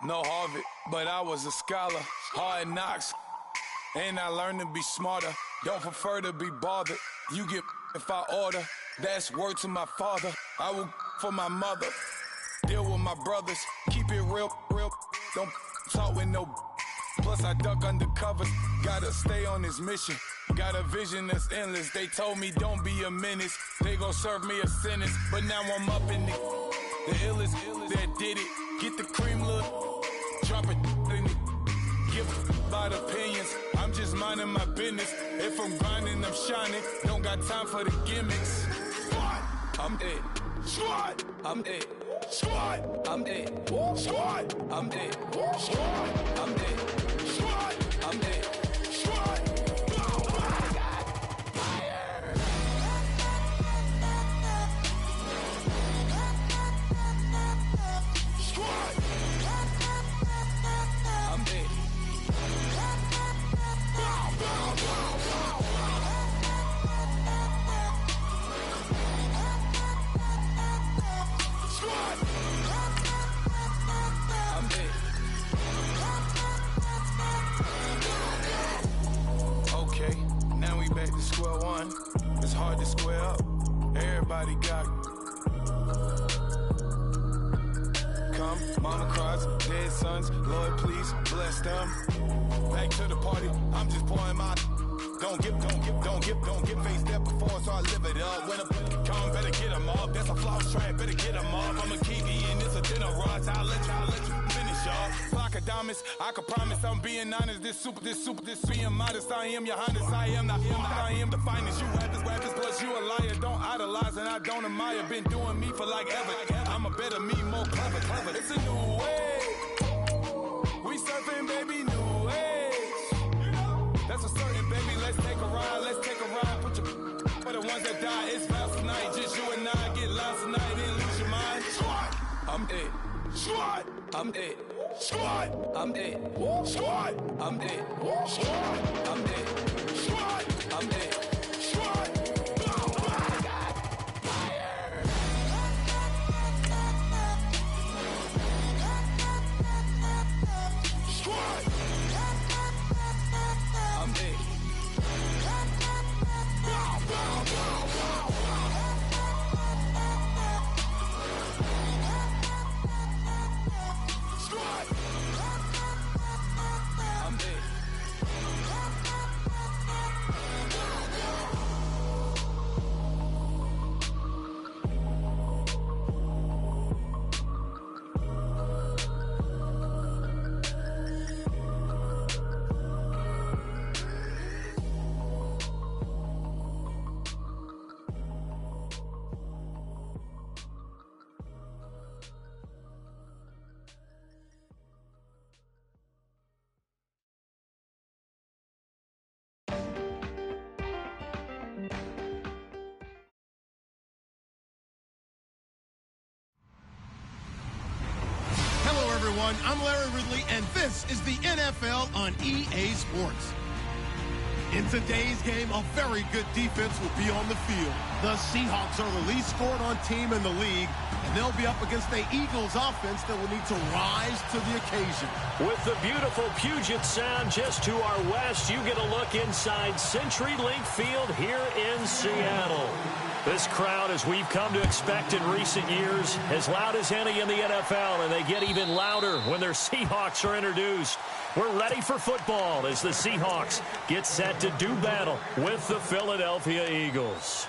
No Harvard, but I was a scholar. Hard knocks, and I learned to be smarter. Don't prefer to be bothered. You get if I order. That's word to my father. I will for my mother. Deal with my brothers. Keep it real. Don't talk with no. Plus I duck undercover. Gotta stay on this mission. Got a vision that's endless. They told me don't be a menace. They gon' serve me a sentence. But now I'm up in the illest that did it. Get the cream, look. Drop it in it. Give about opinions. I'm just minding my business. If I'm grinding, I'm shining. Don't got time for the gimmicks. Squad, I'm it. Squad, I'm it. Squad, I'm it. Squad, I'm it. Squad, I'm it. Squad, I'm it. Squad. Back to square one. It's hard to square up. Everybody got come. Mama cries, dead sons. Lord, please bless them. Back to the party. I'm just pouring my. Don't get face step before, so I live it up. When a come, better get them up. That's a floss track, better get them up. I'm a kiwi and it's a dinner rush. I'll let you finish up. Flock of diamonds, I can promise I'm being honest. This being modest. I am your highness. I am the finest. You rappers, plus you a liar. Don't idolize and I don't admire. Been doing me for like ever. I'm a better me, more clever. It's a new way. We surfing, baby, new age. That's a certain, baby. Let's take a ride. Put your for the ones that die. It's vows tonight. Just you and I get lost tonight and lose your mind. Squad, I'm it. Squad, I'm it. Squad, I'm it. Squad, I'm it. Squad, I'm it. Squad, I'm it. Squad. I'm Larry Ridley, and this is the NFL on EA Sports. In today's game, a very good defense will be on the field. The Seahawks are the least scored on team in the league, and they'll be up against the Eagles offense that will need to rise to the occasion. With the beautiful Puget Sound just to our west, you get a look inside CenturyLink Field here in Seattle. This crowd, as we've come to expect in recent years, as loud as any in the NFL, and they get even louder when their Seahawks are introduced. We're ready for football as the Seahawks get set to do battle with the Philadelphia Eagles.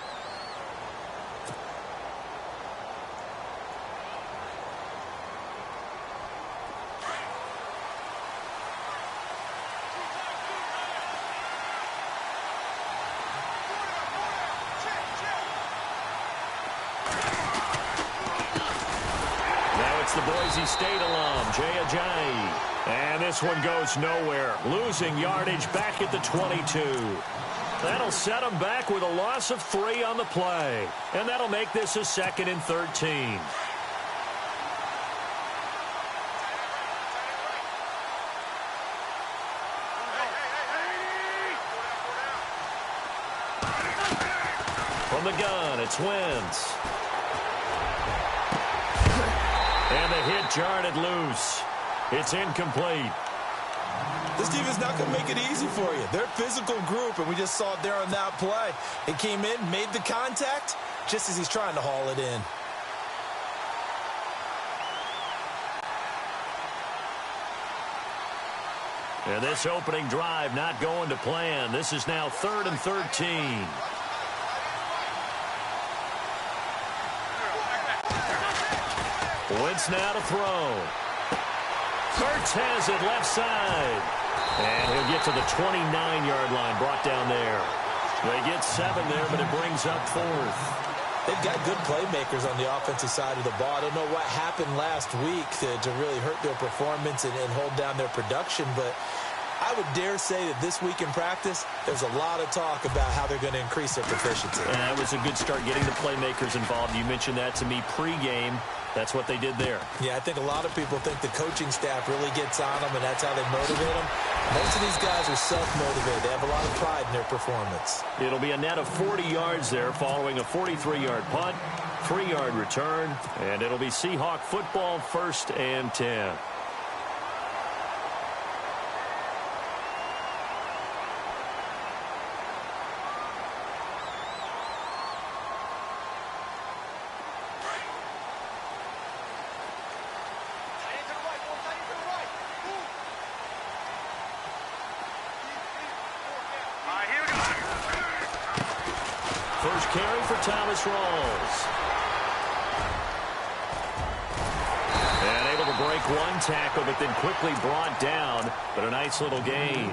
The Boise State alum, Jay Ajayi. And this one goes nowhere. Losing yardage back at the 22. That'll set them back with a loss of 3 on the play. And that'll make this a 2nd and 13. From the gun, it's Wentz. And the hit jarred it loose. It's incomplete. This team is not going to make it easy for you. They're a physical group, and we just saw it there on that play. It came in, made the contact, just as he's trying to haul it in. And this opening drive not going to plan. This is now 3rd and 13. Wentz now to throw. Hurts has it left side. And he'll get to the 29-yard line, brought down there. They get 7 there, but it brings up 4th. They've got good playmakers on the offensive side of the ball. I don't know what happened last week to really hurt their performance and hold down their production, but I would dare say that this week in practice, there's a lot of talk about how they're going to increase their proficiency. And that was a good start getting the playmakers involved. You mentioned that to me pregame. That's what they did there. Yeah, I think a lot of people think the coaching staff really gets on them, and that's how they motivate them. Most of these guys are self-motivated. They have a lot of pride in their performance. It'll be a net of 40 yards there following a 43-yard punt, 3-yard return, and it'll be Seahawk football 1st and 10. First carry for Thomas Rawls. And able to break one tackle, but then quickly brought down. But a nice little gain.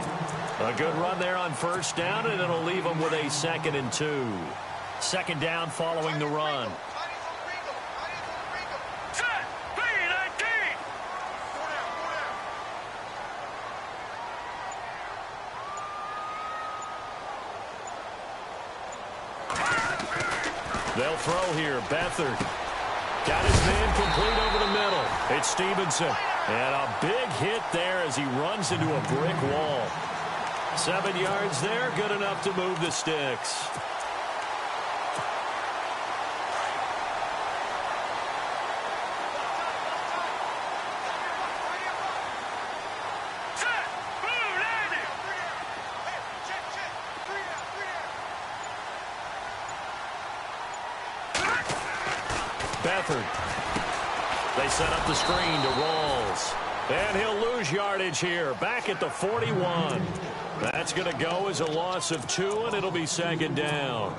A good run there on 1st down, and it'll leave them with a 2nd and 2. 2nd down following the run. They'll throw here. Beathard got his man complete over the middle. It's Stevenson. And a big hit there as he runs into a brick wall. 7 yards there, good enough to move the sticks. Beathard. They set up the screen to Rawls. And he'll lose yardage here. Back at the 41. That's going to go as a loss of 2, and it'll be 2nd down.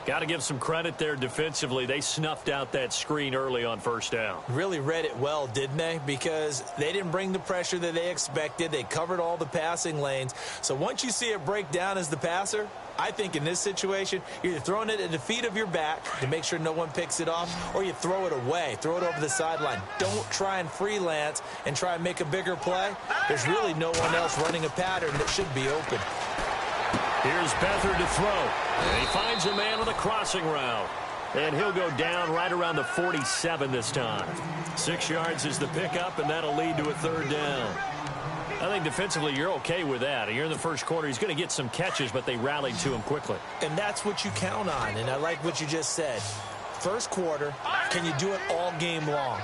Got to give some credit there defensively. They snuffed out that screen early on 1st down. Really read it well, didn't they? Because they didn't bring the pressure that they expected. They covered all the passing lanes. So once you see it break down as the passer, I think in this situation, you're either throwing it at the feet of your back to make sure no one picks it off, or you throw it away, throw it over the sideline. Don't try and freelance and try and make a bigger play. There's really no one else running a pattern that should be open. Here's Beathard to throw. And he finds a man on the crossing route. And he'll go down right around the 47 this time. 6 yards is the pickup, and that'll lead to a 3rd down. I think defensively you're okay with that. You're in the first quarter. He's going to get some catches, but they rallied to him quickly. And that's what you count on, and I like what you just said. First quarter, can you do it all game long?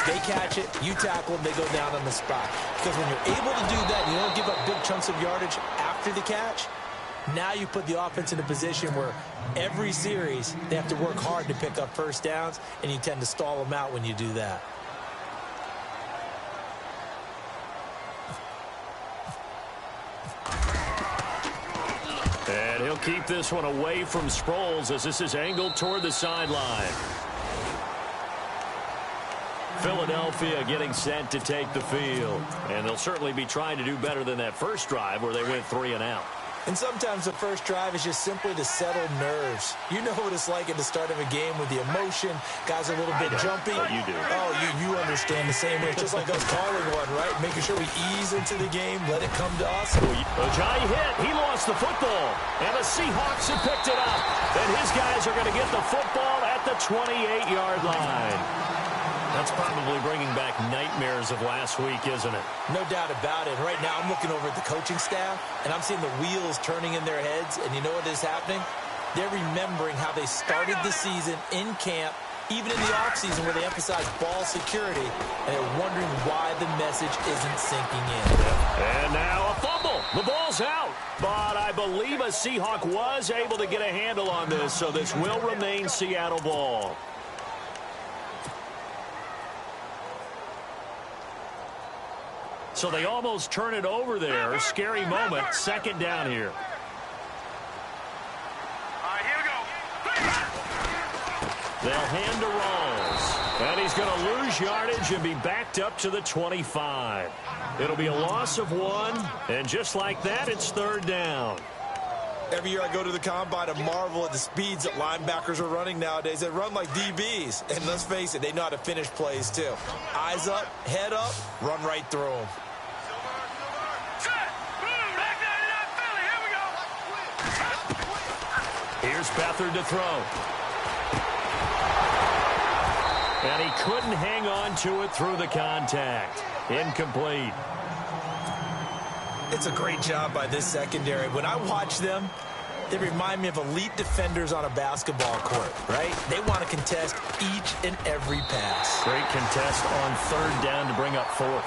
They catch it, you tackle them, they go down on the spot. Because when you're able to do that, you don't give up big chunks of yardage after the catch, now you put the offense in a position where every series they have to work hard to pick up 1st downs, and you tend to stall them out when you do that. And he'll keep this one away from Sproles as this is angled toward the sideline. Philadelphia getting set to take the field. And they'll certainly be trying to do better than that first drive where they went 3 and out. And sometimes the first drive is just simply to settle nerves. You know what it's like at the start of a game with the emotion. Guys are a little bit jumpy. But you do. Oh, you understand the same way. It's just like us calling one, right? Making sure we ease into the game, let it come to us. Ajay hit. He lost the football. And the Seahawks have picked it up. And his guys are going to get the football at the 28-yard line. That's probably bringing back nightmares of last week, isn't it? No doubt about it. Right now, I'm looking over at the coaching staff, and I'm seeing the wheels turning in their heads. And you know what is happening? They're remembering how they started the season in camp even in the offseason where they emphasize ball security, and they're wondering why the message isn't sinking in. And now a fumble. The ball's out. But I believe a Seahawk was able to get a handle on this, so this will remain Seattle ball. So they almost turn it over there. Scary moment. Second down here. They'll hand to Rawls. And he's going to lose yardage and be backed up to the 25. It'll be a loss of 1. And just like that, it's third down. Every year I go to the combine and marvel at the speeds that linebackers are running nowadays. They run like DBs. And let's face it, they know how to finish plays too. Eyes up, head up, run right through them. Here's Beathard to throw. And he couldn't hang on to it through the contact. Incomplete. It's a great job by this secondary. When I watch them, they remind me of elite defenders on a basketball court, right? They want to contest each and every pass. Great contest on third down to bring up fourth.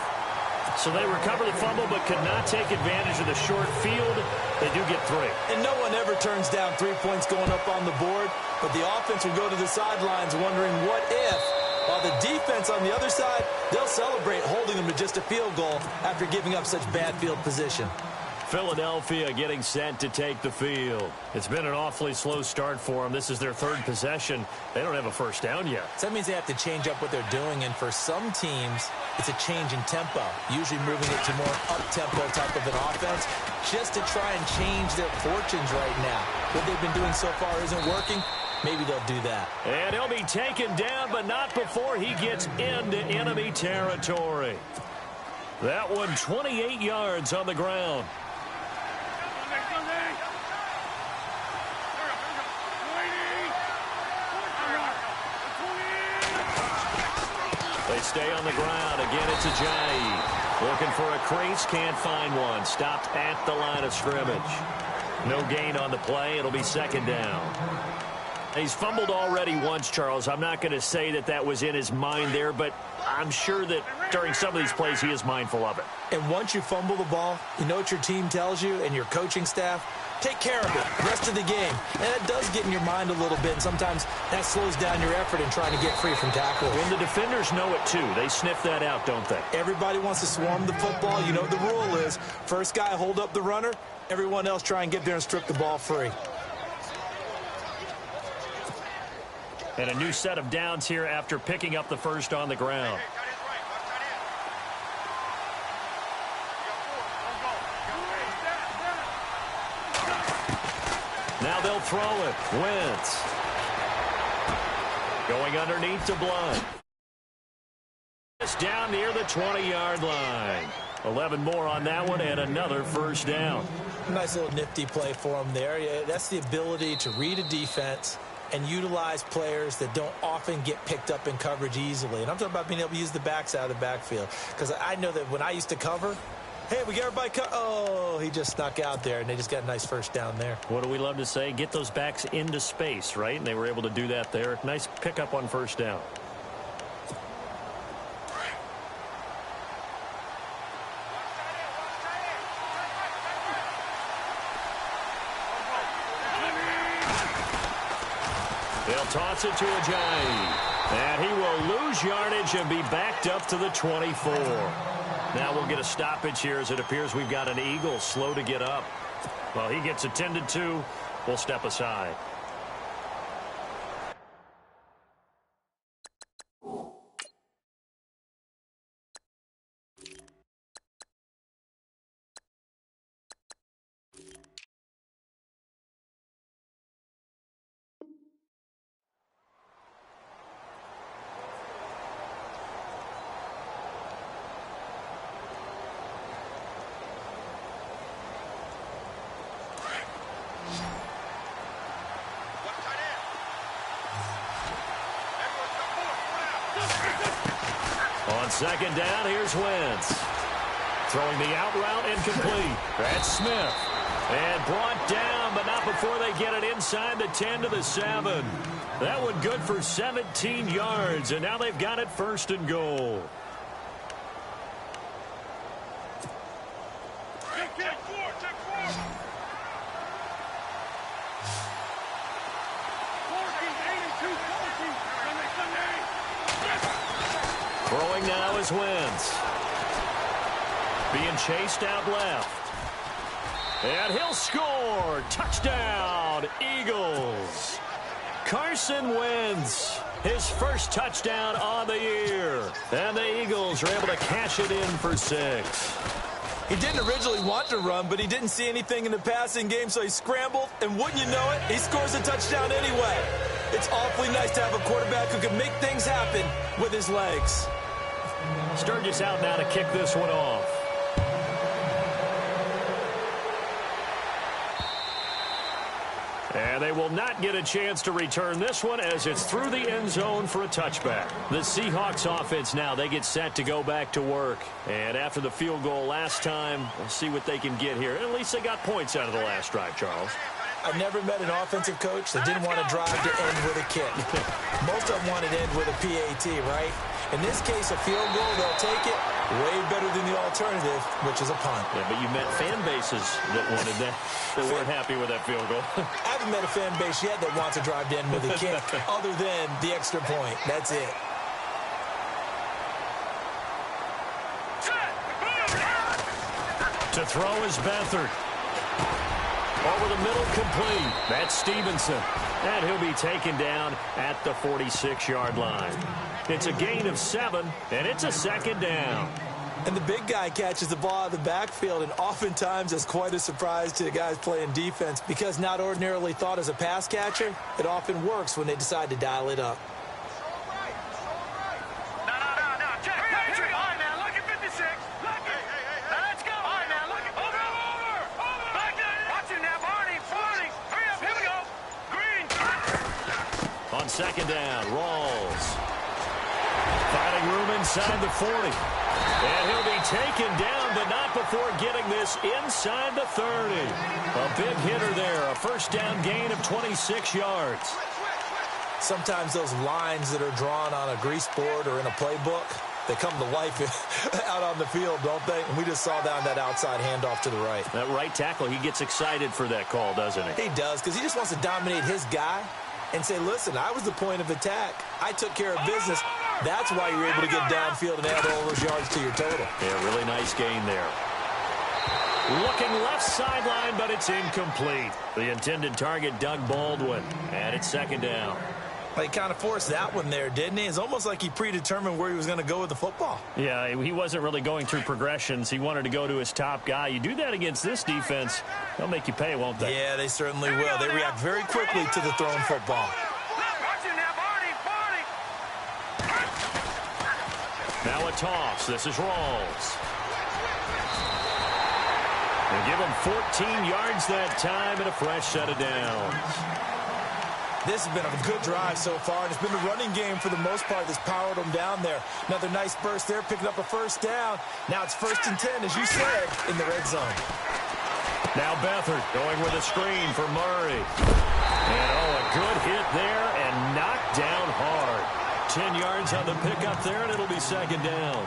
So they recover the fumble but could not take advantage of the short field. They do get 3. And no one ever turns down 3 points going up on the board, but the offense will go to the sidelines wondering what if. While the defense on the other side, they'll celebrate holding them to just a field goal after giving up such bad field position. Philadelphia getting set to take the field. It's been an awfully slow start for them. This is their third possession. They don't have a first down yet. So that means they have to change up what they're doing, and for some teams, it's a change in tempo, usually moving it to more up-tempo type of an offense, just to try and change their fortunes right now. What they've been doing so far isn't working. Maybe they'll do that. And he'll be taken down, but not before he gets into enemy territory. That one 28 yards on the ground. They stay on the ground. Again, it's Ajayi. Looking for a crease, can't find one. Stopped at the line of scrimmage. No gain on the play. It'll be second down. He's fumbled already once, Charles. I'm not going to say that that was in his mind there, but I'm sure that during some of these plays he is mindful of it. And once you fumble the ball, you know what your team tells you and your coaching staff? Take care of it rest of the game. And it does get in your mind a little bit, and sometimes that slows down your effort in trying to get free from tackles. And the defenders know it too. They sniff that out, don't they? Everybody wants to swarm the football. You know what the rule is. First guy hold up the runner. Everyone else try and get there and strip the ball free. And a new set of downs here after picking up the first on the ground. Now they'll throw it. Wentz. Going underneath to Blunt. It's down near the 20-yard line. 11 more on that one and another first down. Nice little nifty play for him there. Yeah, that's the ability to read a defense and utilize players that don't often get picked up in coverage easily. And I'm talking about being able to use the backside of the backfield. Because I know that when I used to cover, hey, we got everybody oh, he just snuck out there, and they just got a nice first down there. What do we love to say? Get those backs into space, right? And they were able to do that there. Nice pickup on first down. They'll toss it to Ajayi. And he will lose yardage and be backed up to the 24. Now we'll get a stoppage here as it appears we've got an Eagle slow to get up. Well, he gets attended to. We'll step aside. On second down, here's Wentz. Throwing the out route incomplete. That's Smith. And brought down, but not before they get it inside the 10 to the 7. That one good for 17 yards, and now they've got it 1st and goal. Throwing now is Wentz. Being chased out left. And he'll score. Touchdown, Eagles. Carson Wentz, his first touchdown on the year. And the Eagles are able to cash it in for 6. He didn't originally want to run, but he didn't see anything in the passing game, so he scrambled, and wouldn't you know it, he scores a touchdown anyway. It's awfully nice to have a quarterback who can make things happen with his legs. Sturgis out now to kick this one off. And they will not get a chance to return this one as it's through the end zone for a touchback. The Seahawks offense now, they get set to go back to work. And after the field goal last time, we'll see what they can get here. At least they got points out of the last drive, Charles. I've never met an offensive coach that didn't want to drive to end with a kick. Most of them want to end with a PAT, right? In this case, a field goal, they'll take it. Way better than the alternative, which is a punt. Yeah, but you met fan bases that wanted that, that weren't happy with that field goal. I haven't met a fan base yet that wants to drive to end with a kick, other than the extra point. That's it. To throw is Beathard. Over the middle, complete. That's Stevenson. And he'll be taken down at the 46-yard line. It's a gain of 7, and it's a 2nd down. And the big guy catches the ball out of the backfield, and oftentimes it's quite a surprise to the guys playing defense because not ordinarily thought as a pass catcher, it often works when they decide to dial it up. On 2nd down, Rawls. Finding room inside the 40. And he'll be taken down, but not before getting this inside the 30. A big hitter there, a 1st down gain of 26 yards. Sometimes those lines that are drawn on a grease board or in a playbook, they come to life out on the field, don't they? And we just saw down that outside handoff to the right. That right tackle, he gets excited for that call, doesn't he? He does, because he just wants to dominate his guy and say, listen, I was the point of attack. I took care of business. That's why you're able to get downfield and add all those yards to your total. Yeah, really nice gain there. Looking left sideline, but it's incomplete. The intended target, Doug Baldwin, and it's 2nd down. He kind of forced that one there, didn't he? It's almost like he predetermined where he was going to go with the football. Yeah, he wasn't really going through progressions. He wanted to go to his top guy. You do that against this defense, they'll make you pay, won't they? Yeah, they certainly will. They react very quickly to the thrown football. Now a toss. This is Rawls. They give him 14 yards that time and a fresh set of downs. This has been a good drive so far, and it's been the running game for the most part that's powered them down there. Another nice burst there, picking up a 1st down. Now it's 1st and 10, as you said, in the red zone. Now Beathard going with a screen for Murray. And, a good hit there and knocked down hard. 10 yards on the pickup there, and it'll be 2nd down.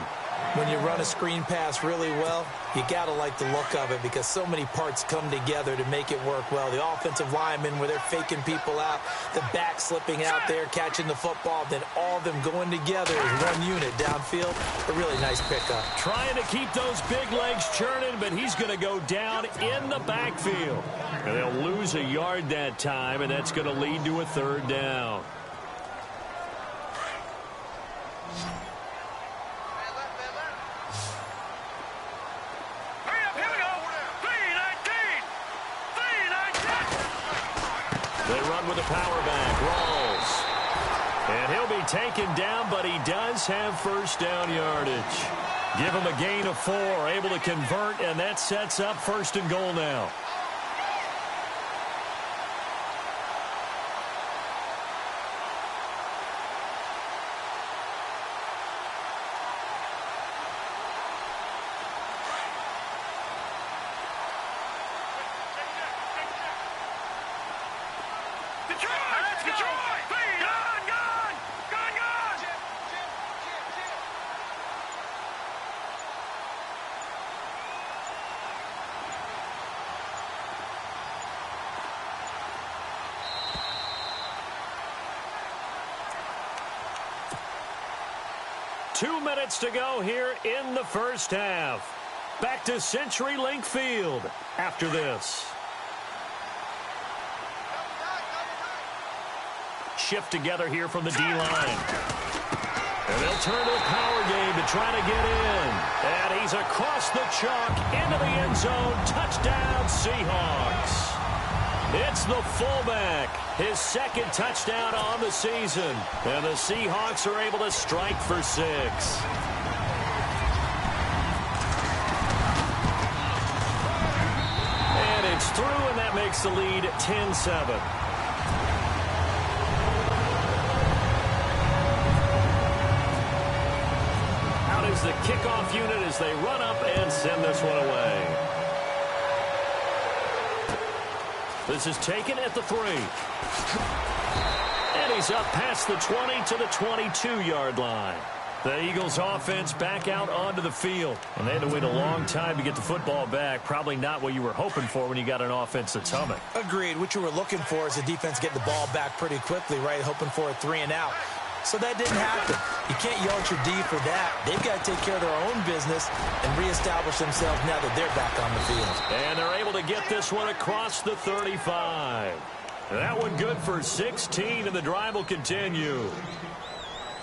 When you run a screen pass really well, you got to like the look of it because so many parts come together to make it work well. The offensive linemen, where they're faking people out, the back slipping out there, catching the football, then all of them going together as one unit downfield. A really nice pickup. Trying to keep those big legs churning, but he's going to go down in the backfield. And they'll lose a yard that time, and that's going to lead to a 3rd down. They run with a power back, Rawls. And he'll be taken down, but he does have 1st down yardage. Give him a gain of 4, able to convert, and that sets up 1st and goal now. Two minutes to go here in the first half. Back to CenturyLink Field after this. Shift together here from the D-line. And they'll turn to a power game to try to get in. And he's across the chalk into the end zone. Touchdown, Seahawks. It's the fullback, his second touchdown on the season. And the Seahawks are able to strike for 6. And it's through, and that makes the lead 10-7. Out is the kickoff unit as they run up and send this one away. This is taken at the 3. And he's up past the 20 to the 22-yard line. The Eagles offense back out onto the field. And they had to wait a long time to get the football back. Probably not what you were hoping for when you got an offense that's humming. Agreed. What you were looking for is the defense get the ball back pretty quickly, right? Hoping for a 3 and out. So that didn't happen. You can't yell at your D for that. They've got to take care of their own business and reestablish themselves now that they're back on the field. And they're able to get this one across the 35. That one good for 16, and the drive will continue.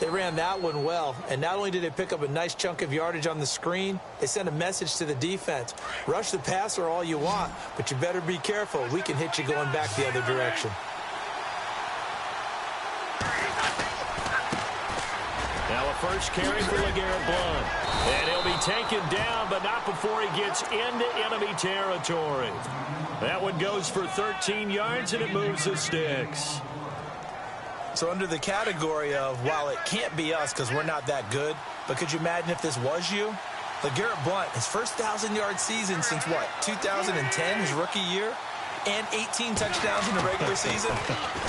They ran that one well, and not only did they pick up a nice chunk of yardage on the screen, they sent a message to the defense. Rush the passer all you want, but you better be careful. We can hit you going back the other direction. Now a first carry for LeGarrette Blount. And he'll be taken down, but not before he gets into enemy territory. That one goes for 13 yards, and it moves the sticks. So under the category of, while it can't be us because we're not that good, but could you imagine if this was you? LeGarrette Blount, his first 1,000-yard season since, what, 2010, his rookie year? And 18 touchdowns in the regular season,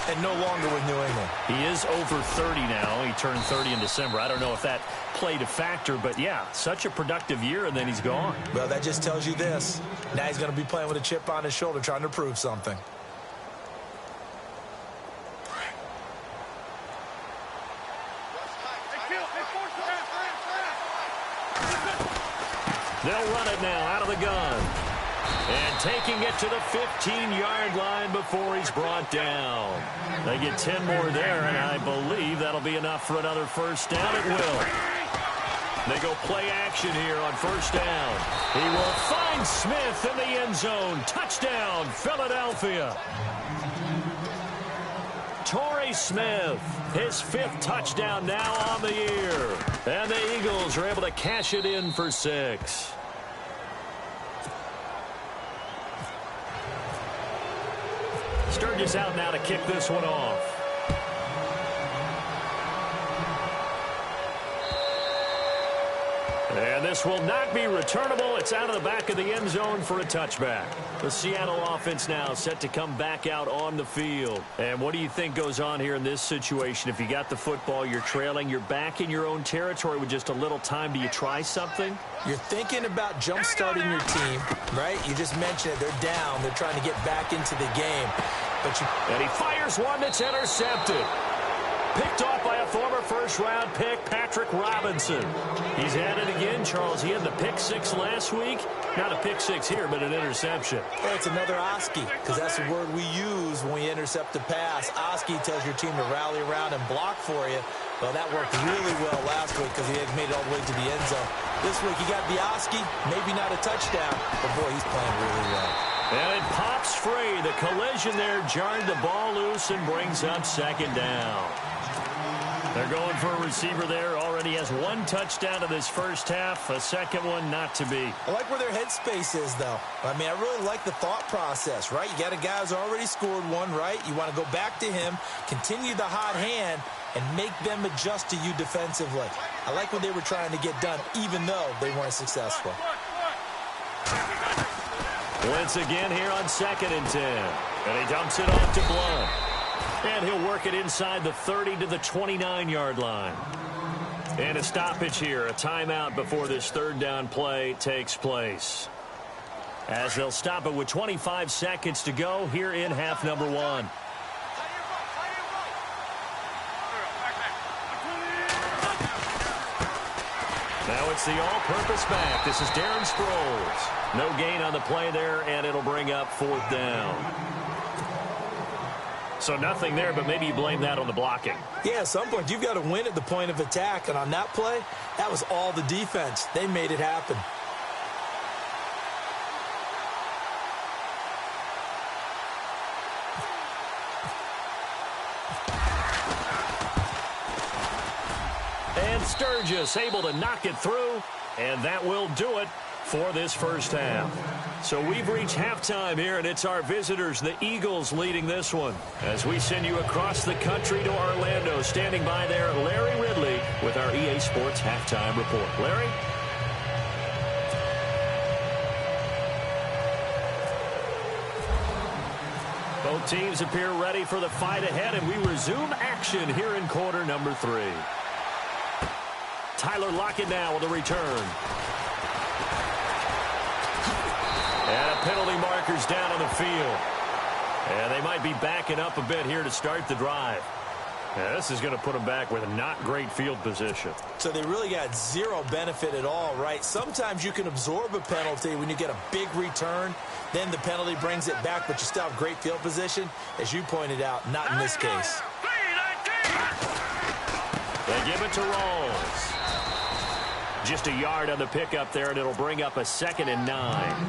and no longer with New England. He is over 30 now. He turned 30 in December. I don't know if that played a factor, but yeah, such a productive year, and then he's gone. Well, that just tells you this. Now he's going to be playing with a chip on his shoulder, trying to prove something. They'll run it now out of the gun. And taking it to the 15-yard line before he's brought down. They get 10 more there, and I believe that'll be enough for another first down. It will. They go play action here on first down. He will find Smith in the end zone. Touchdown, Philadelphia. Torrey Smith, his 5th touchdown now on the year. And the Eagles are able to cash it in for 6. Sturgis out now to kick this one off. And this will not be returnable. It's out of the back of the end zone for a touchback. The Seattle offense now set to come back out on the field. And what do you think goes on here in this situation? If you got the football, you're trailing, you're back in your own territory with just a little time. Do you try something? You're thinking about jump-starting your team, right? You just mentioned it. They're down. They're trying to get back into the game. And he fires one that's intercepted. Picked off by a former first-round pick, Patrick Robinson. He's at it again, Charles. He had the pick 6 last week. Not a pick 6 here, but an interception. Hey, it's another Oski, because that's the word we use when we intercept a pass. Oski tells your team to rally around and block for you. Well, that worked really well last week because he had made it all the way to the end zone. This week, he got the Oski, maybe not a touchdown, but boy, he's playing really well. And it pops free. The collision there jarred the ball loose and brings up second down. They're going for a receiver there. Already has 1 touchdown in this first half. A second one not to be. I like where their headspace is, though. I mean, I really like the thought process, right? You got a guy who's already scored one, right? You want to go back to him, continue the hot hand, and make them adjust to you defensively. I like what they were trying to get done, even though they weren't successful. Once again here on 2nd and 10. And he dumps it off to Blount. And he'll work it inside the 30 to the 29-yard line. And a stoppage here, a timeout before this third down play takes place. As they'll stop it with 25 seconds to go here in half number one. Now it's the all-purpose back. This is Darren Sproles. No gain on the play there, and it'll bring up fourth down. So nothing there, but maybe you blame that on the blocking. Yeah, at some point, you've got to win at the point of attack. And on that play, that was all the defense. They made it happen. And Sturgis able to knock it through, and that will do it for this first half. So we've reached halftime here, and it's our visitors, the Eagles, leading this one. As we send you across the country to Orlando, standing by there, Larry Ridley with our EA Sports Halftime Report. Larry? Both teams appear ready for the fight ahead, and we resume action here in quarter number 3. Tyler Lockett now with a return. And a penalty marker's down on the field. And they might be backing up a bit here to start the drive. Yeah, this is going to put them back with a not great field position. So they really got zero benefit at all, right? Sometimes you can absorb a penalty when you get a big return. Then the penalty brings it back, but you still have great field position. As you pointed out, not in this case. They give it to Rawls. Just a yard on the pickup there, and it'll bring up a 2nd and 9.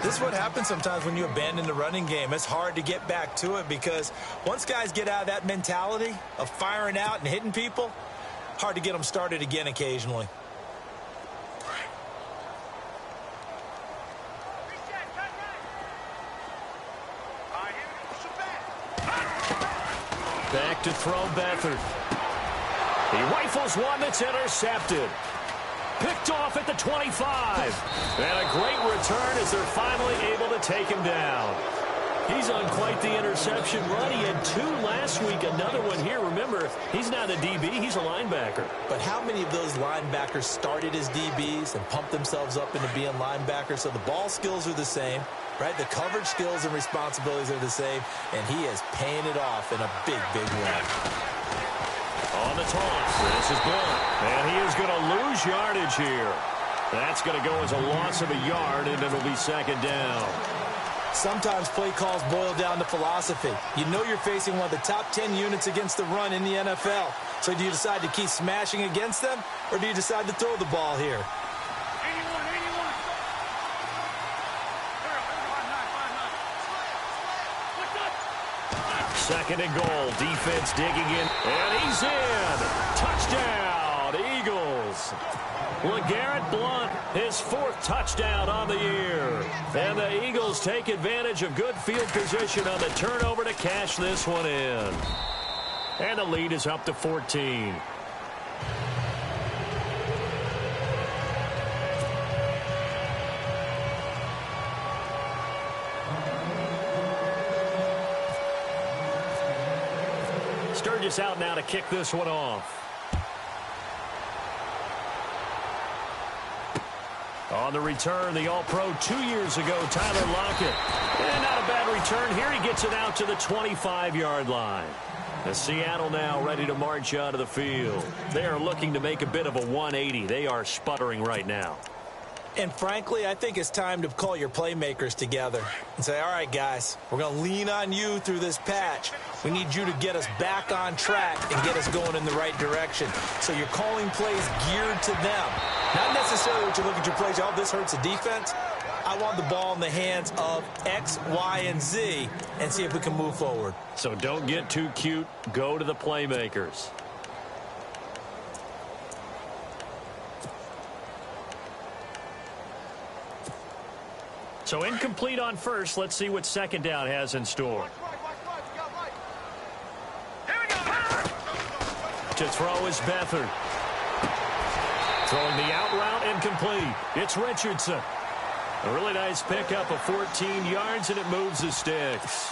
This is what happens sometimes when you abandon the running game. It's hard to get back to it because once guys get out of that mentality of firing out and hitting people, hard to get them started again occasionally. Back to throw Beathard. He rifles one that's intercepted. Picked off at the 25. And a great return as they're finally able to take him down. He's on quite the interception run. He had 2 last week, another one here. Remember, he's not a DB, he's a linebacker. But how many of those linebackers started as DBs and pumped themselves up into being linebackers? So the ball skills are the same, right? The coverage skills and responsibilities are the same, and he is paying it off in a big, big way. On the toss, this is Blunt, and he is going to lose yardage here. That's going to go as a loss of a yard, and it'll be 2nd down. Sometimes play calls boil down to philosophy. You know you're facing one of the top 10 units against the run in the NFL. So do you decide to keep smashing against them, or do you decide to throw the ball here? 2nd and goal. Defense digging in. And he's in. Touchdown, Eagles. LeGarrette Blount, his 4th touchdown on the year. And the Eagles take advantage of good field position on the turnover to cash this one in. And the lead is up to 14. Sturgis out now to kick this one off. On the return, the All-Pro 2 years ago, Tyler Lockett. And not a bad return here. He gets it out to the 25-yard line. The Seattle now ready to march out of the field. They are looking to make a bit of a 180. They are sputtering right now. And frankly, I think it's time to call your playmakers together and say, all right, guys, we're going to lean on you through this patch. We need you to get us back on track and get us going in the right direction. So you're calling plays geared to them. Not necessarily what you look at your plays, oh, this hurts the defense. I want the ball in the hands of X, Y, and Z and see if we can move forward. So don't get too cute. Go to the playmakers. So incomplete on first. Let's see what 2nd down has in store. To throw is Beathard. Throwing the out route incomplete. It's Richardson. A really nice pickup of 14 yards, and it moves the sticks.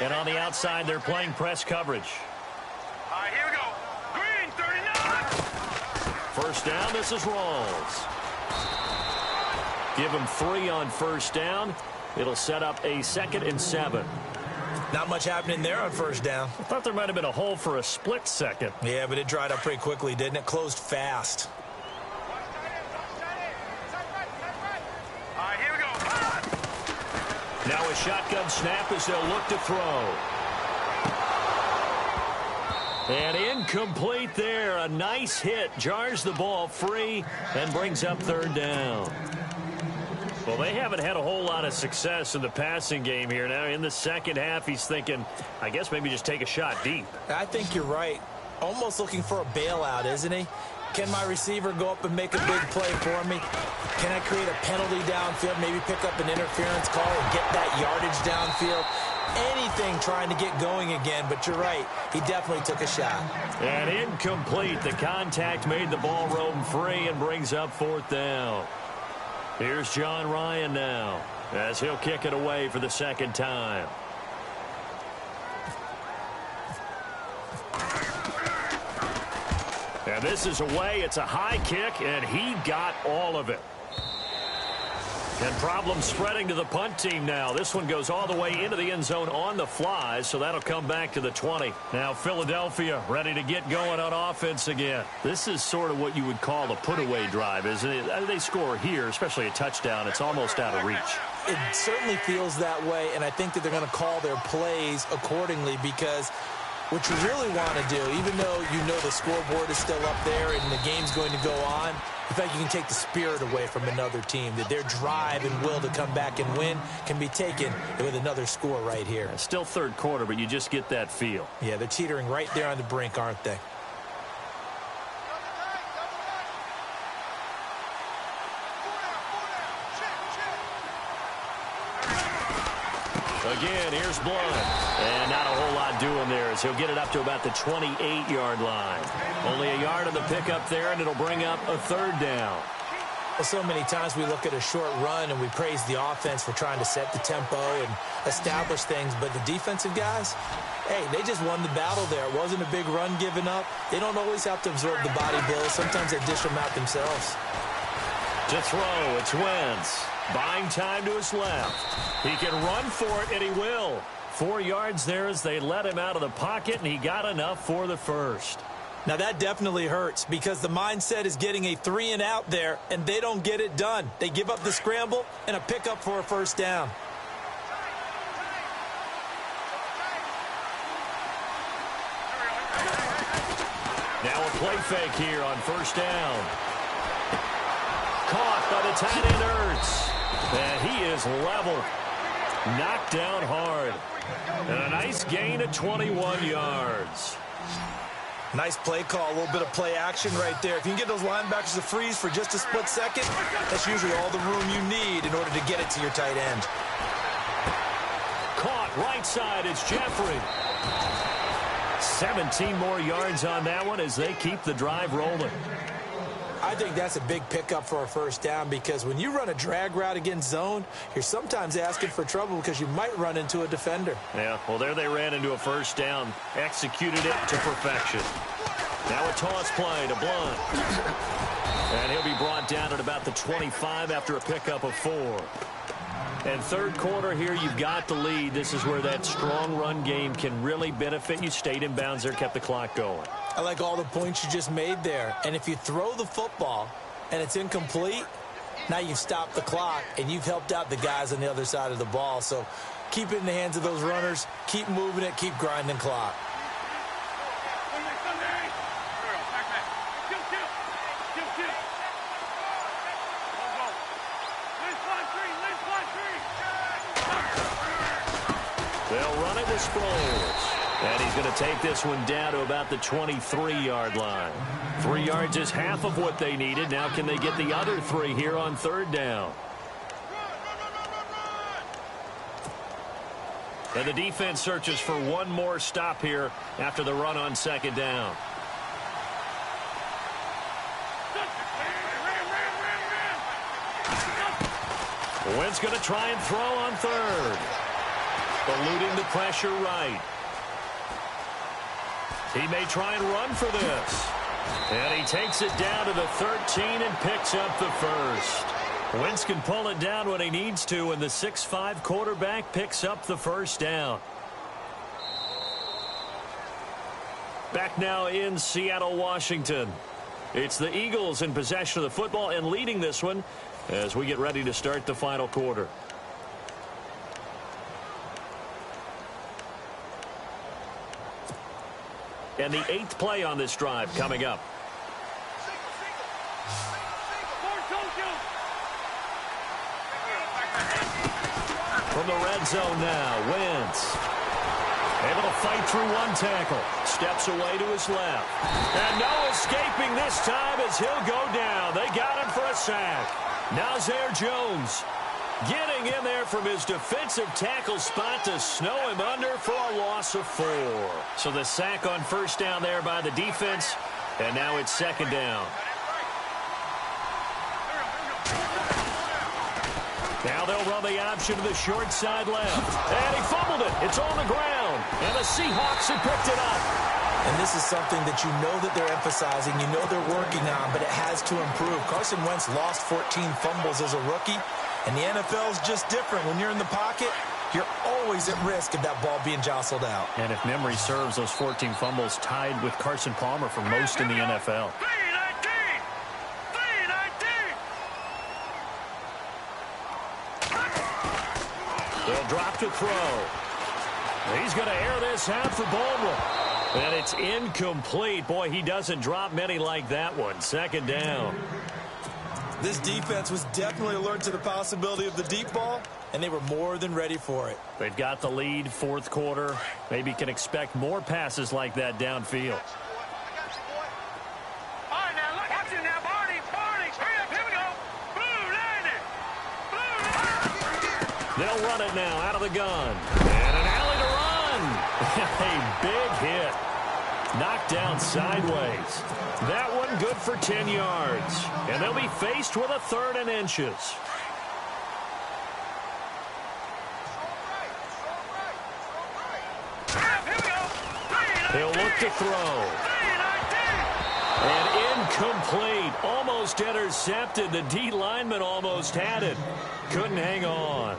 And on the outside, they're playing press coverage. All right, here we go. Green, 39. First down, this is Rawls. Give him 3 on first down. It'll set up a 2nd and 7. Not much happening there on first down. I thought there might have been a hole for a split second. Yeah, but it dried up pretty quickly, didn't it? Closed fast. All right, here we go. Now a shotgun snap as they'll look to throw. And incomplete there. A nice hit. Jars the ball free and brings up 3rd down. Well, they haven't had a whole lot of success in the passing game here. Now, in the second half, he's thinking, I guess maybe just take a shot deep. I think you're right. Almost looking for a bailout, isn't he? Can my receiver go up and make a big play for me? Can I create a penalty downfield, maybe pick up an interference call and get that yardage downfield? Anything trying to get going again, but you're right. He definitely took a shot. And incomplete. The contact made the ball roam free and brings up 4th down. Here's John Ryan now as he'll kick it away for the 2nd time. And this is away. It's a high kick, and he got all of it. And problems spreading to the punt team now. This one goes all the way into the end zone on the fly, so that'll come back to the 20. Now Philadelphia ready to get going on offense again. This is sort of what you would call a put-away drive, isn't it? They score here, especially a touchdown. It's almost out of reach. It certainly feels that way, and I think that they're going to call their plays accordingly because what you really want to do, even though you know the scoreboard is still up there and the game's going to go on, in fact, you can take the spirit away from another team, that their drive and will to come back and win can be taken with another score right here. It's still 3rd quarter, but you just get that feel. Yeah, they're teetering right there on the brink, aren't they? Again, here's Blunt. And not a whole lot doing there as he'll get it up to about the 28-yard line. Only a yard on the pickup there, and it'll bring up a 3rd down. Well, so many times we look at a short run and we praise the offense for trying to set the tempo and establish things, but the defensive guys, hey, they just won the battle there. It wasn't a big run given up. They don't always have to absorb the body blows. Sometimes they dish them out themselves. To throw, it's Wentz. Buying time to his left. He can run for it, and he will. 4 yards there as they let him out of the pocket, and he got enough for the 1st. Now, that definitely hurts because the mindset is getting a 3-and-out there, and they don't get it done. They give up the scramble and a pickup for a 1st down. Now a play fake here on 1st down. Caught by the tight end Ertz. And he is level. Knocked down hard. And a nice gain of 21 yards. Nice play call, a little bit of play action right there. If you can get those linebackers to freeze for just a split second, that's usually all the room you need in order to get it to your tight end. Caught right side, it's Jeffrey. 17 more yards on that one as they keep the drive rolling. I think that's a big pickup for a 1st down because when you run a drag route against zone, you're sometimes asking for trouble because you might run into a defender. Yeah, well, there they ran into a 1st down, executed it to perfection. Now a toss play to Blunt. And he'll be brought down at about the 25 after a pickup of 4. And 3rd quarter here, you've got the lead. This is where that strong run game can really benefit you. Stayed in bounds there, kept the clock going. I like all the points you just made there. And if you throw the football and it's incomplete, now you've stopped the clock and you've helped out the guys on the other side of the ball. So keep it in the hands of those runners. Keep moving it. Keep grinding clock. They'll run it with Sproles. And he's going to take this one down to about the 23-yard line. 3 yards is half of what they needed. Now can they get the other 3 here on 3rd down? And the defense searches for one more stop here after the run on 2nd down. Wentz going to try and throw on 3rd. Eluding the pressure right. He may try and run for this. And he takes it down to the 13 and picks up the first. Wentz can pull it down when he needs to, and the 6'5" quarterback picks up the first down. Back now in Seattle, Washington. It's the Eagles in possession of the football and leading this one as we get ready to start the final quarter. And the 8th play on this drive coming up. From the red zone now, Wentz. Able to fight through one tackle. Steps away to his left. And no escaping this time as he'll go down. They got him for a sack. Nazir Jones getting in there from his defensive tackle spot to snow him under for a loss of 4. So the sack on first down there by the defense. And now it's second down. Now they'll run the option to the short side left. And he fumbled it. It's on the ground. And the Seahawks have picked it up. And this is something that you know that they're emphasizing, you know they're working on, but it has to improve. Carson Wentz lost 14 fumbles as a rookie, and the NFL is just different. When you're in the pocket, you're always at risk of that ball being jostled out. And if memory serves, those 14 fumbles tied with Carson Palmer for most in the NFL. They'll drop to throw. He's going to air this out for Baldwin. And it's incomplete. Boy, he doesn't drop many like that one. Second down. This defense was definitely alert to the possibility of the deep ball, and they were more than ready for it. They've got the lead, fourth quarter. Maybe can expect more passes like that downfield. They'll run it now out of the gun. And an alley to run. A big hit. Knocked down sideways. That one good for 10 yards. And they'll be faced with a 3rd and inches. He'll look to throw. And incomplete. Almost intercepted. The D lineman almost had it. Couldn't hang on.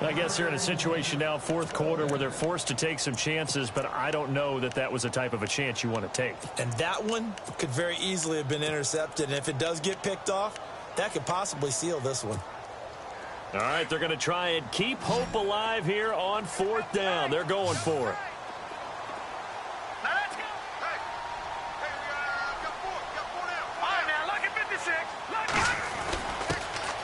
I guess they're in a situation now, fourth quarter, where they're forced to take some chances, but I don't know that that was the type of a chance you want to take. And that one could very easily have been intercepted, and if it does get picked off, that could possibly seal this one. All right, they're going to try and keep hope alive here on 4th down. They're going for it.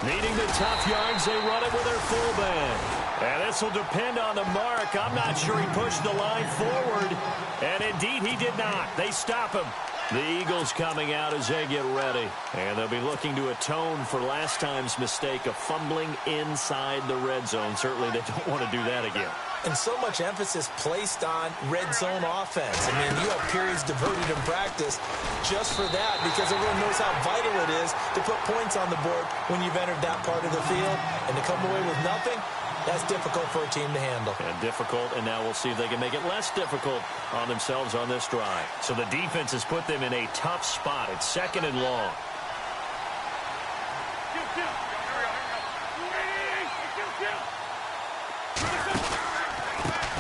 Needing the tough yards, they run it with their fullback. And this will depend on the mark. I'm not sure he pushed the line forward. And indeed, he did not. They stop him. The Eagles coming out as they get ready. And they'll be looking to atone for last time's mistake of fumbling inside the red zone. Certainly, they don't want to do that again. And so much emphasis placed on red zone offense. I mean, you have periods devoted in practice just for that because everyone knows how vital it is to put points on the board when you've entered that part of the field. And to come away with nothing, that's difficult for a team to handle. And difficult, and now we'll see if they can make it less difficult on themselves on this drive. So the defense has put them in a tough spot. It's 2nd and long.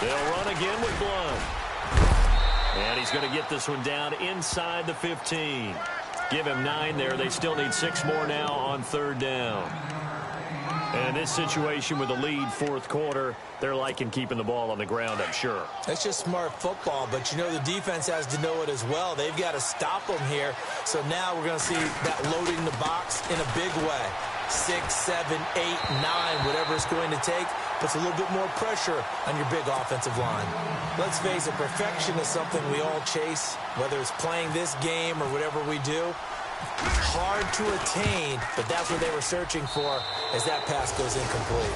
They'll run again with Blunt. And he's going to get this one down inside the 15. Give him 9 there. They still need 6 more now on 3rd down. And in this situation with the lead, fourth quarter, they're liking keeping the ball on the ground, I'm sure. That's just smart football, but you know the defense has to know it as well. They've got to stop them here. So now we're going to see that loading the box in a big way. 6, 7, 8, 9, whatever it's going to take, puts a little bit more pressure on your big offensive line. Let's face it, perfection is something we all chase, whether it's playing this game or whatever we do. Hard to attain, but that's what they were searching for as that pass goes incomplete.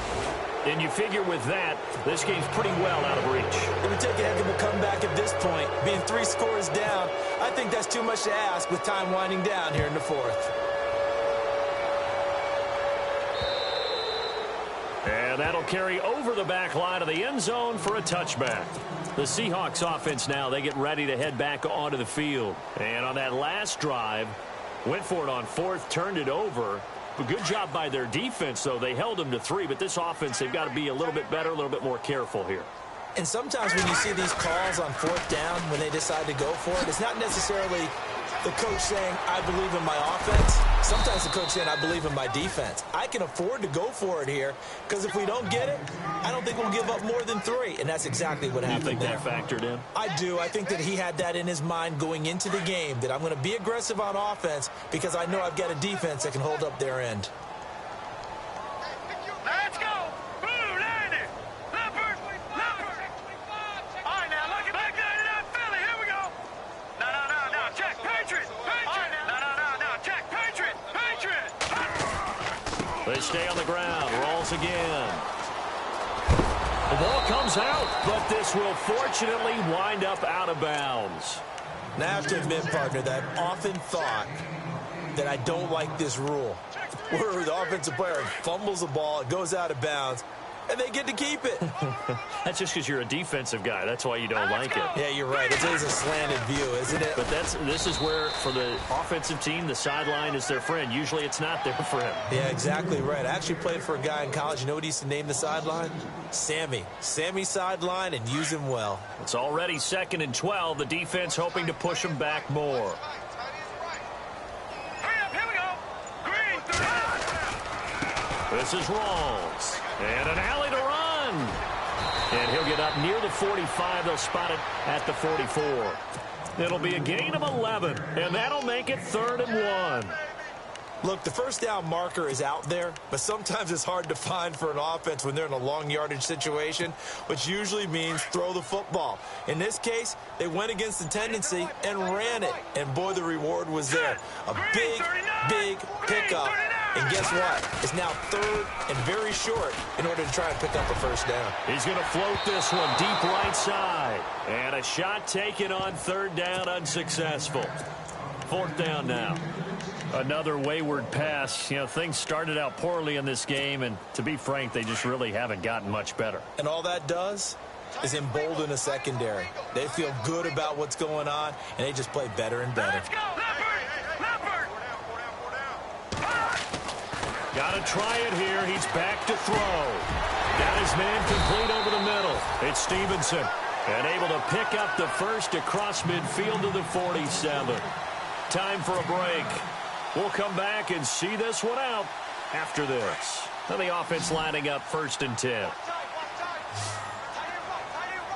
And you figure with that, this game's pretty well out of reach. It would take a heck of a comeback at this point. Being 3 scores down, I think that's too much to ask with time winding down here in the 4th. And that'll carry over the back line of the end zone for a touchback. The Seahawks offense now, they get ready to head back onto the field. And on that last drive, went for it on fourth, turned it over. A good job by their defense, though. They held them to 3, but this offense, they've got to be a little bit better, a little bit more careful here. And sometimes when you see these calls on fourth down, when they decide to go for it, it's not necessarily the coach saying, I believe in my offense. Sometimes the coach saying, I believe in my defense. I can afford to go for it here because if we don't get it, I don't think we'll give up more than 3. And that's exactly what happened. You think there. that factored in? I do. I think that he had that in his mind going into the game, that I'm going to be aggressive on offense because I know I've got a defense that can hold up their end. Let's go! Blue, Landy! Leopard! Leopard! All right, now, look at back there to Philly. Here we go. No. Check. Patriot! Patriot! No. Check. Patriot! Patriot! They stay on the ground. Rolls again. The ball comes out, but this will fortunately wind up out of bounds. Now, I have to admit, partner, that I've often thought that I don't like this rule, where the offensive player fumbles the ball, it goes out of bounds, and they get to keep it. That's just because you're a defensive guy. That's why you don't like it. Yeah, you're right. It is a slanted view, isn't it? But this is where, for the offensive team, the sideline is their friend. Usually it's not there for him. Yeah, exactly right. I actually played for a guy in college. You know what he used to name the sideline? Sammy. Sammy sideline, and use him well. It's already 2nd and 12. The defense hoping to push him back more. This is Rawls. And an alley to run. And he'll get up near the 45. They'll spot it at the 44. It'll be a gain of 11. And that'll make it 3rd and 1. Look, the first down marker is out there, but sometimes it's hard to find for an offense when they're in a long yardage situation, which usually means throw the football. In this case, they went against the tendency and ran it. And boy, the reward was there. A big pickup. And guess what? It's now 3rd and very short in order to try and pick up a first down. He's going to float this one deep right side. And a shot taken on 3rd down, unsuccessful. 4th down now. Another wayward pass. You know, things started out poorly in this game, and to be frank, they just really haven't gotten much better. And all that does is embolden a secondary. They feel good about what's going on, and they just play better and better. Let's go! Leopard! Got to try it here. He's back to throw. Got his man complete over the middle. It's Stevenson. And able to pick up the first across midfield to the 47. Time for a break. We'll come back and see this one out after this. Now the offense lining up 1st and 10.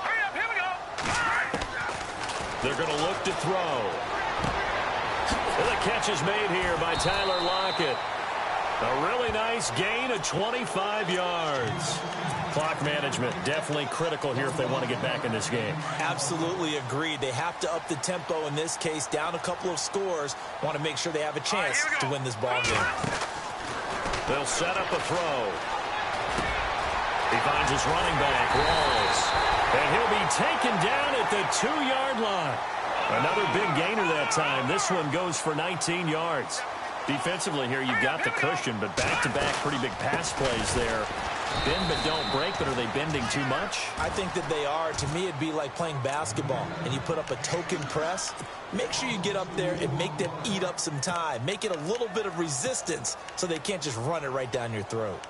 Hurry up, here we go! They're going to look to throw. And the catch is made here by Tyler Lockett. A really nice gain of 25 yards. Clock management definitely critical here if they want to get back in this game. Absolutely agreed. They have to up the tempo in this case, down a couple of scores. Want to make sure they have a chance to win this ball game. They'll set up a throw. He finds his running back, Rawls. And he'll be taken down at the 2-yard line. Another big gainer that time. This one goes for 19 yards. Defensively here, you've got the cushion, but back-to-back pretty big pass plays there. Bend but don't break, but are they bending too much? I think that they are. To me, it'd be like playing basketball, and you put up a token press. Make sure you get up there and make them eat up some time. Make it a little bit of resistance so they can't just run it right down your throat.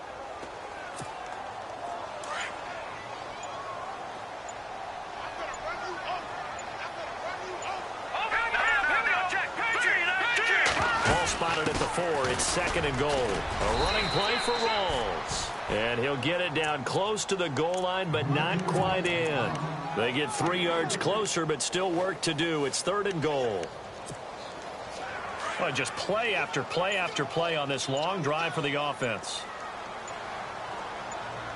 Ball spotted at the 4. It's 2nd and goal. A running play for Rawls. And he'll get it down close to the goal line, but not quite in. They get 3 yards closer, but still work to do. It's 3rd and goal. Well, just play after play after play on this long drive for the offense.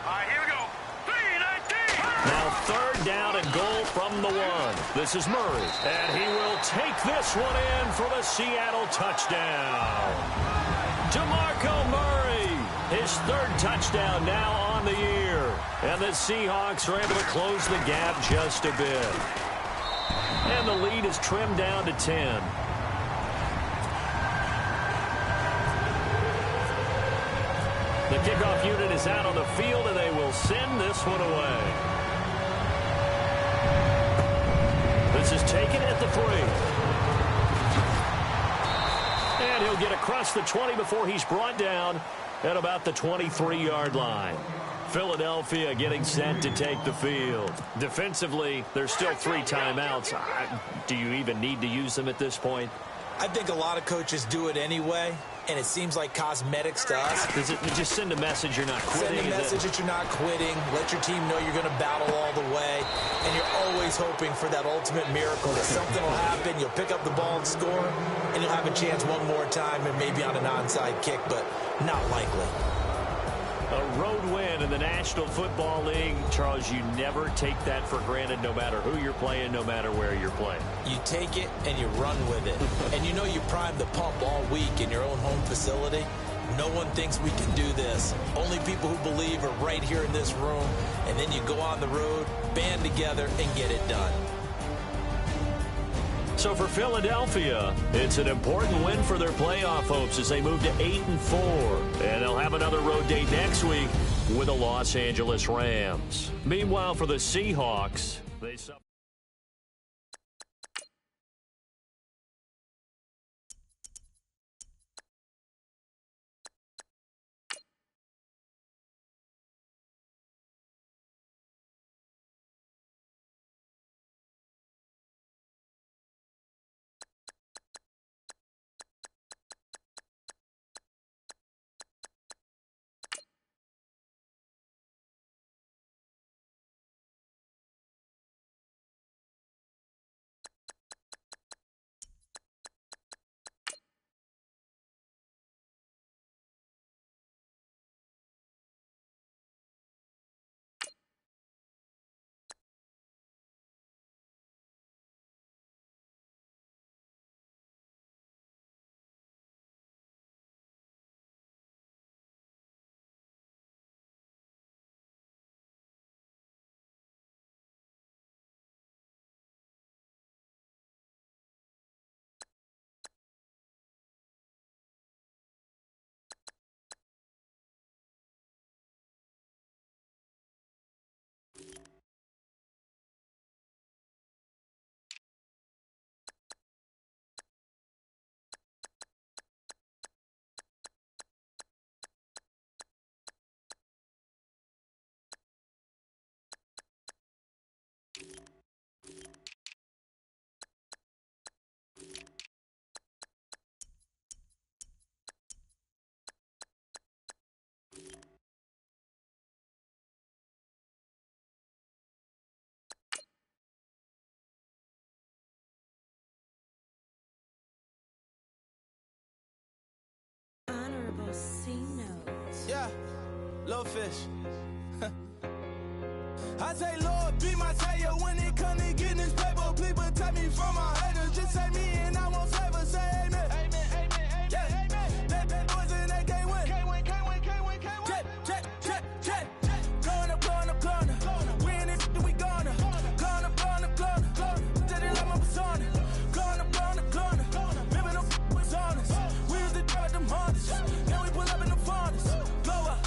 All right, here we go. 3-19. Now 3rd down and goal from the 1. This is Murray. And he will take this one in for the Seattle touchdown. DeMarco Murray. His 3rd touchdown now on the year. And the Seahawks are able to close the gap just a bit. And the lead is trimmed down to 10. The kickoff unit is out on the field, and they will send this one away. This is taken at the 3. And he'll get across the 20 before he's brought down at about the 23-yard line. Philadelphia getting set to take the field. Defensively, there's still 3 timeouts. Do you even need to use them at this point? I think a lot of coaches do it anyway, and it seems like cosmetics to us. Does it just send a message you're not quitting? Send a message that you're not quitting. Let your team know you're going to battle all the way, and you're always hoping for that ultimate miracle that something will happen, you'll pick up the ball and score, and you'll have a chance one more time and maybe on an onside kick, but not likely. A road win in the National Football League. Charles, you never take that for granted no matter who you're playing, no matter where you're playing. You take it and you run with it. And you know you primed the pump all week in your own home facility. No one thinks we can do this. Only people who believe are right here in this room. And then you go on the road, band together, and get it done. So for Philadelphia, it's an important win for their playoff hopes as they move to 8-4. And they'll have another road date next week with the Los Angeles Rams. Meanwhile, for the Seahawks, they suffer. Yeah, little fish. I say, Lord, be my savior when it comes to getting this paper. Please protect me from my haters. Just say me and I won't save us. Say amen. Amen, amen, yeah. Amen. That boys and they can't win. Can't win, can't win, can't win, can't win. Jet. Going up. We in it, we gonna. Going up. Did it like my persona. Going up. Remember no was honest. We used to drive them Hondas. Now we pull up in the Fondas. Glow up.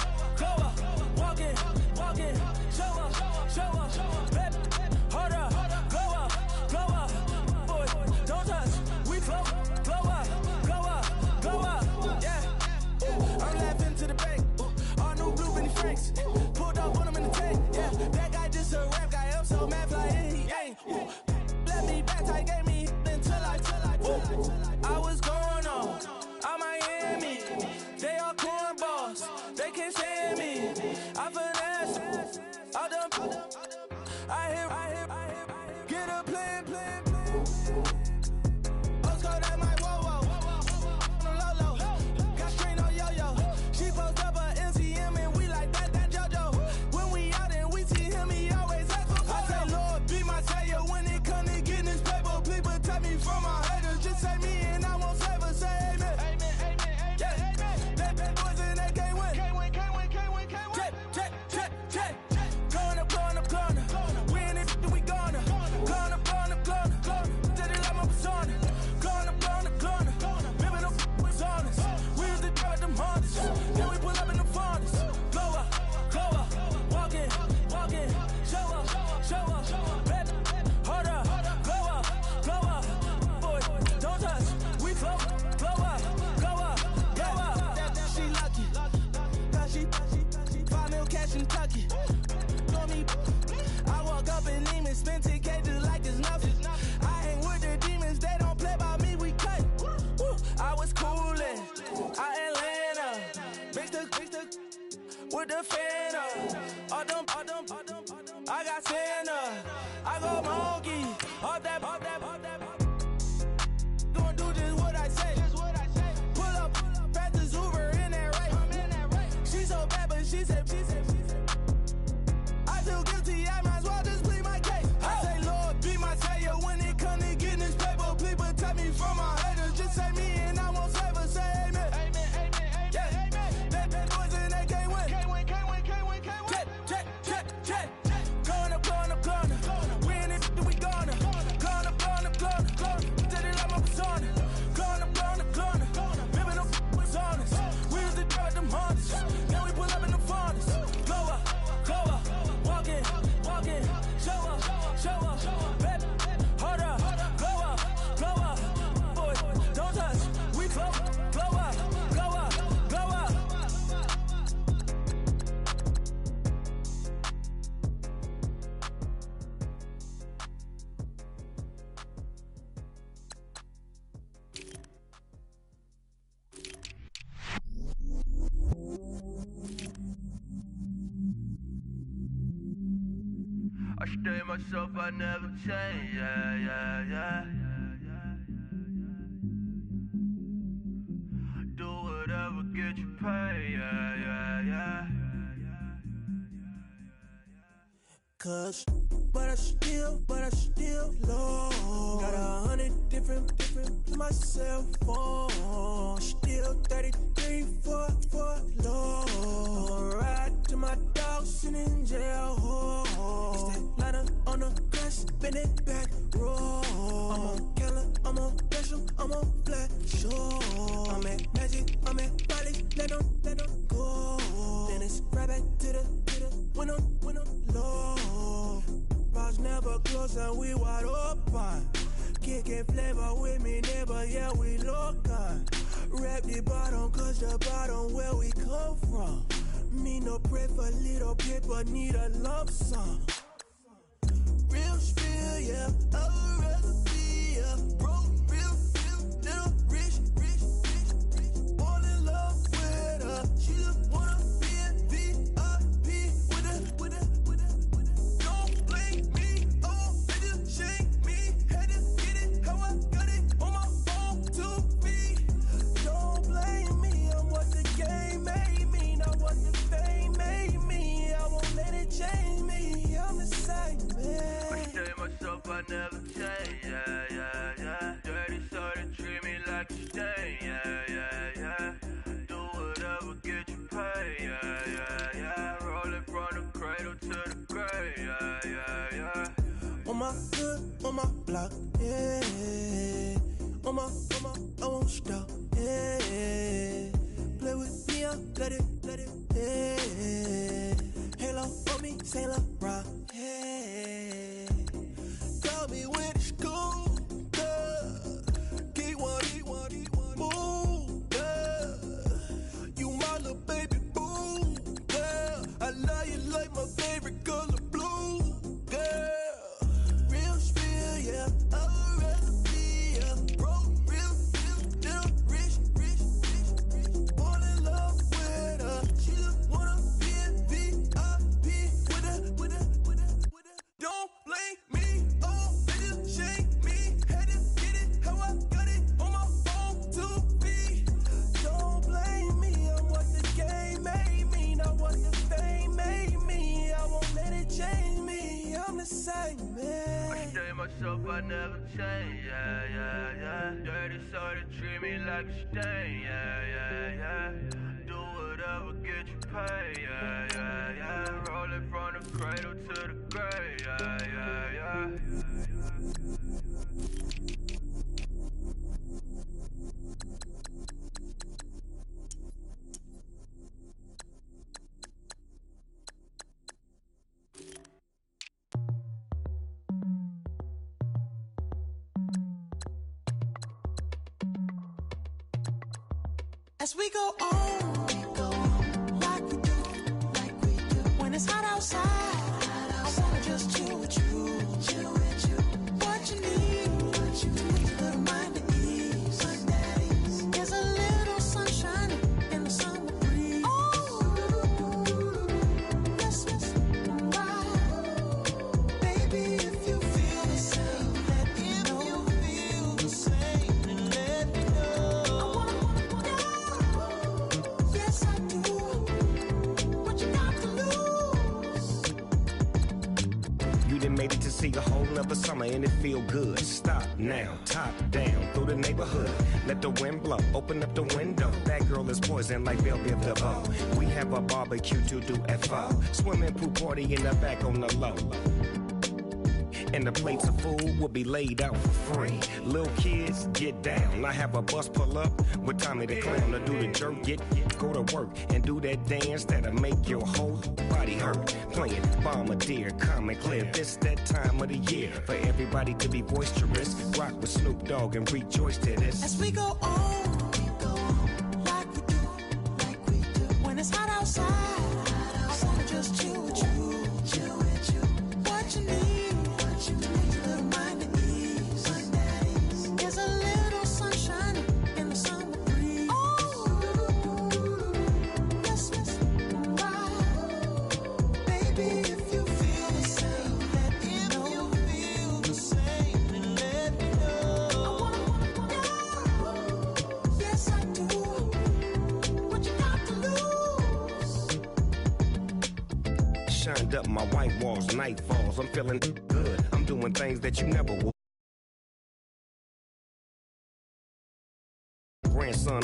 Walk in. Show up. Hold up. Glow up. Boy, don't touch. We flow. a fan of. All them, I got Santa. I go monkey. All that. Gonna do just what I say. Pull up, pass the Uber in that race. She so bad, but she said. I feel guilty, I might as well just plead my case. I say, Lord, be my savior when it come to getting this paper. Please protect me from my haters. Just say me and I won't save her. Say amen. Yeah. That boys in that can't win. Check. Going up. We in it, we gonna. Going up. Did it like my persona. Going up. Ripping them was honest. We used to drive them Hondas. Now we pull up in the furnace. Go up. Walking. Show up. Baby, hold up. Glow up. Boy, don't touch. We glow up. I stay myself, I never change, yeah. Do whatever, get you paid, yeah. Cause, but I still low. Got 100 different my cell phone. Still 33 for low. Ride to my dog sitting in jail. It's that ladder on the grass, spin it back, roll. I'm on Keller, I'm on Bishop, I'm on Flat Shore. I'm at Magic, I'm at Bali, let them go. Then it's right back to the when I'm low. Bars never close and we wide open. Kicking flavor with me, neighbor, yeah, we local. Rap the bottom, cause the bottom where we come from. Me no pray for little paper, need a lump sum. Real spill, yeah, I would rather be a broke, real, little rich. Fall in love with her, she just wanna be a VIP with her. Don't blame me, oh, nigga, shame me. Had to get it, how I got it, on my phone to me. Don't blame me, I'm what the game made me, not what the fame made me. I won't let it change me, I'm the same man. I stay myself, I never change, yeah. Dirty so they treat me like a stain, yeah. Do whatever, get you paid, yeah. Rolling from the cradle to the grave, yeah. On my hood, on my block, yeah. On my, I won't stop, yeah. Play with me, I let it, yeah. Halo on me, Saint Laurent, yeah. Call me when it's cool, yeah. Keep one, move, yeah. You my little baby boo, yeah. I love you like my favorite color blue, yeah. Real spill, yeah. I would rather be a broke, real, little rich. Fall in love with her, she just wanna be a VIP with her. Don't blame me, oh, nigga, shame me. Had to get it, how I got it, on my phone to me. Don't blame me, I'm what the game made me, not what the fame made me. I won't let it change me, I'm the same man. I stay myself, I never change, yeah. Dirty so they treat me like a stain, yeah. Do whatever, get you paid, yeah. Rolling from the cradle to the grave, yeah. As we go on, like we do. When it's hot outside, I wanna just chill with you. What you need, put a mind at ease. There's a little sunshine in the summer breeze. Oh, done made it to see a whole nother summer and it feel good. Stop now, top down, through the neighborhood. Let the wind blow, open up the window. That girl is poison like Velvet DeVoe. We have a barbecue to do at 4. Swimming pool party in the back on the low. And the plates of food will be laid out for free. Little kids, get down. I have a bus pull up with Tommy the Clown to do the jerk. Go to work and do that dance that'll make your whole body hurt. Playing Bombardier, Comic Clear. This that time of the year for everybody to be boisterous. Rock with Snoop Dogg and rejoice to this. As we go on, like we do. When it's hot outside, I wanna just chill with you. What you need. Up my white walls, night falls. I'm feeling good. I'm doing things that you never would. Grandson.